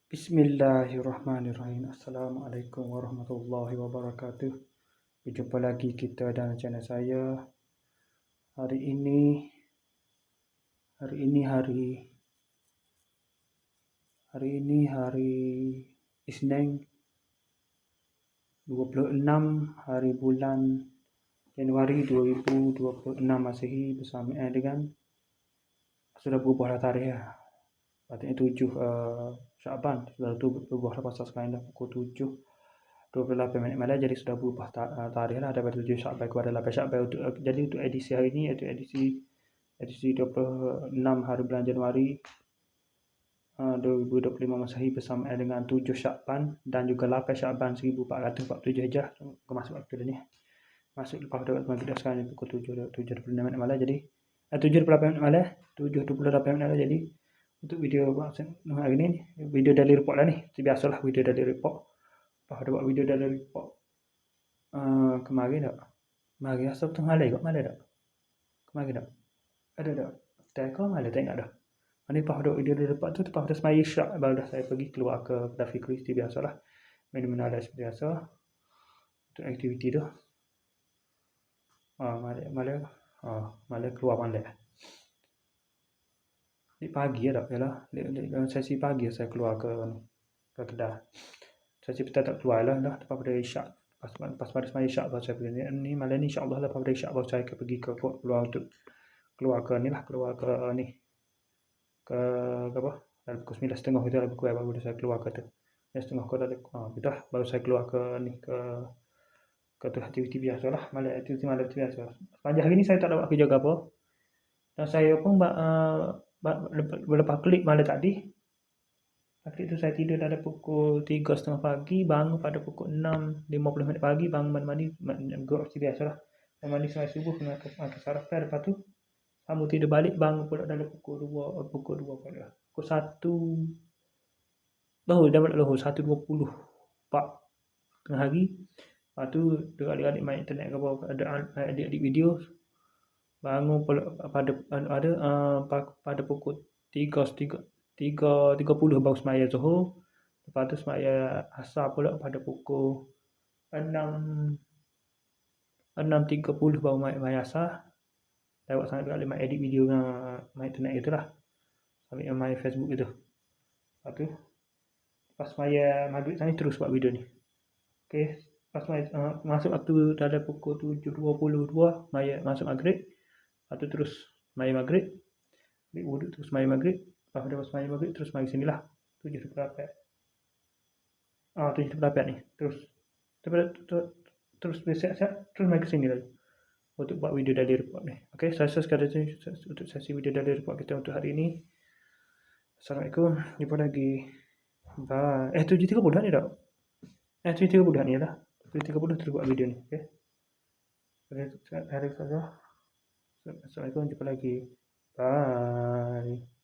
Bismillahirrahmanirrahim. Assalamualaikum warahmatullahi wabarakatuh. Berjumpa lagi kita dalam channel saya. Hari ini hari Isnin 26 hari bulan Januari 2026 Masehi bersamaan dengan sudah berubah dah tarikh lah. Patutnya 7 Syaban. Sudah tu berubah dah pasal sekarang dah pukul 7:28 malam, jadi sudah berubah tarikh lah daripada 7 Syaban kepada 8 Syaban. Jadi untuk edisi hari ini iaitu edisi 26 hari bulan Januari 2025 Masehi bersamaan dengan 7 Syaban dan juga 8 Syaban 1447 Hijrah. Masuk waktu dah ni. Masuk lepas dah maghrib dah sekarang pukul 7:28 malam, jadi 7:28 malam, 7:28 malam. Jadi untuk video hari ni video daily report lah ni. Biasalah video daily report. Lepas ada buat video daily report kemarin tak? Kemarin Sabtu malam kot, malam tak? Kemarin tak? Ada tak? Tak kau malam tak ingat dah. Ni lepas ada video daily report tu, lepas ada semaya Isyak baru dah saya pergi keluar ke Dafi Kristi biasalah. Mana-mana ada seperti biasa untuk aktiviti tu. Malam keluar malam. Di pagi tak? Yalah, dalam sesi pagi saya keluar ke kedai. Sesi petang tak keluar lah lepas pada Isyak. Pas pada semaya Isyak baru saya pergi. Ni malam ni insya-Allah lepas pada Isyak baru saya pergi ke keluar untuk keluar ke ni lah, keluar ke ni. Ke apa? Dalam pukul 9:30 itu lah pukul baru saya keluar ke tu. 9:30 ke dalam gitu lah, baru saya keluar ke ni ke tu aktiviti biasalah, malam aktiviti malam biasa. Sepanjang hari ni saya tak ada buat kerja apa. Dan saya pun lepas klik malam tadi. Klik tu saya tidur dah pukul 3:30 pagi, bangun pada pukul 6:50 pagi, bangun mandi gerak seperti biasalah. Mandi sembahyang subuh, makan sarapan, lepas tu kamu tidur balik, bangun pula dalam pukul 2 pula. Pukul 1 dah balik 1:20 tengah hari. Lepas tu adik-adik main internet ke apa, ada adik-adik video. Bangun pula pada pukul 3:30 baru semaya Zuhur. Lepas tu semaya Asar pula pada pukul 6:30 baru main Asar. Lewat sangat dekat main edit video dengan main internet itulah. Sambil main Facebook itu. Lepas tu pas semaya maghrib tadi terus buat video ni. Okey, pas masuk waktu dalam pukul 7:22 masuk maghrib. Lepas tu terus semaya maghrib. Ambil wuduk terus semaya maghrib. Lepas pada semaya maghrib terus mari sinilah. 7:28. 7:28 ni. Terus siap-siap terus mari ke sini lagi untuk buat video daily report ni. Okey, saya sekadar untuk sesi video daily report kita untuk hari ini. Assalamualaikum. Jumpa lagi. Bye. 7:30 dah ni tak? 7:30 dah ni lah. 7:30 terus buat video ni. Okey. Assalamualaikum. Jumpa lagi. Bye.